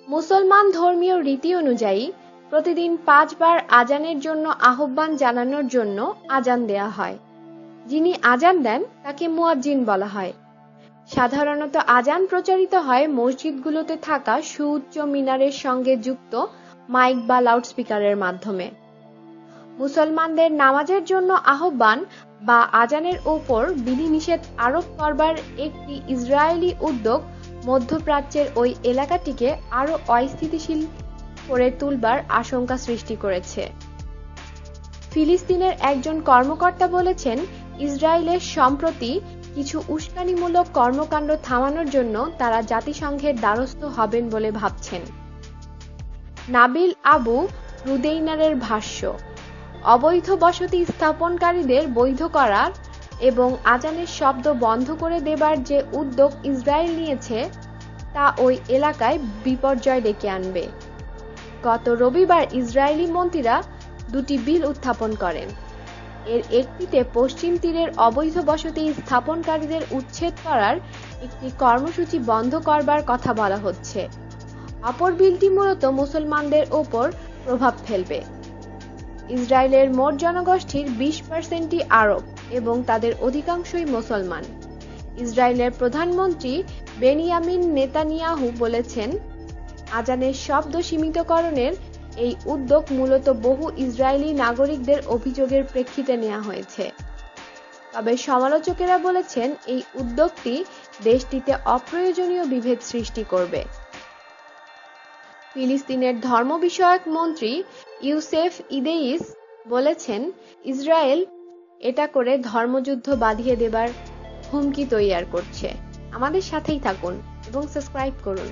মুসলমান ধর্মীয় রীতি অনুযায়ী প্রতিদিন 5 বার আজানের জন্য আহ্বান জানানোর জন্য আজান দেয়া হয়। যিনি আজান দেন তাকে মুয়াজ্জিন বলা হয়। সাধারণত আজান প্রচারিত হয় মসজিদগুলোতে থাকা সুউচ্চ মিনারের সঙ্গে যুক্ত মাইক বা লাউডস্পিকারের মাধ্যমে। মুসলমানদের নামাজের জন্য আহ্বান বা আজানের ওপর বিধিনিষেধ আরোপ করবার একটি ইসরায়েলি উদ্যোগ মধ্যপ্রাচ্যের ওই এলাকাটিকে আরও অস্থিতিশীল করে তুলবার আশঙ্কা সৃষ্টি করেছে। ফিলিস্তিনের একজন কর্মকর্তা বলেছেন, ইসরায়েলের সম্প্রতি কিছু উস্কানিমূলক কর্মকাণ্ড থামানোর জন্য তারা জাতিসংঘের দ্বারস্থ হবেন বলে ভাবছেন। নাবিল আবু রুদেইনারের ভাষ্য, অবৈধ বসতি স্থাপনকারীদের বৈধ করার এবং আজানের শব্দ বন্ধ করে দেবার যে উদ্যোগ ইসরায়েল নিয়েছে তা ওই এলাকায় বিপর্যয় ডেকে আনবে। গত রবিবার ইসরায়েলি মন্ত্রীরা 2টি বিল উত্থাপন করেন। এর একটিতে পশ্চিম তীরের অবৈধ বসতি স্থাপনকারীদের উচ্ছেদ করার একটি কর্মসূচি বন্ধ করবার কথা বলা হচ্ছে। অপর বিলটি মূলত মুসলমানদের ওপর প্রভাব ফেলবে। ইসরায়েলের মোট জনগোষ্ঠীর 20%ই আরব এবং তাদের অধিকাংশই মুসলমান। ইসরায়েলের প্রধানমন্ত্রী বেনিয়ামিন নেতানিয়াহু বলেছেন, আজানের শব্দ সীমিতকরণের এই উদ্যোগ মূলত বহু ইসরায়েলি নাগরিকদের অভিযোগের প্রেক্ষিতে নেওয়া হয়েছে। তবে সমালোচকেরা বলেছেন, এই উদ্যোগটি দেশটিতে অপ্রয়োজনীয় বিভেদ সৃষ্টি করবে। ফিলিস্তিনের ধর্ম বিষয়ক মন্ত্রী ইউসেফ ইদেইস বলেছেন, ইসরায়েল এটা করে ধর্মযুদ্ধ বাঁধিয়ে দেবার হুমকি তৈয়ার করছে। আমাদের সাথেই থাকুন এবং সাবস্ক্রাইব করুন।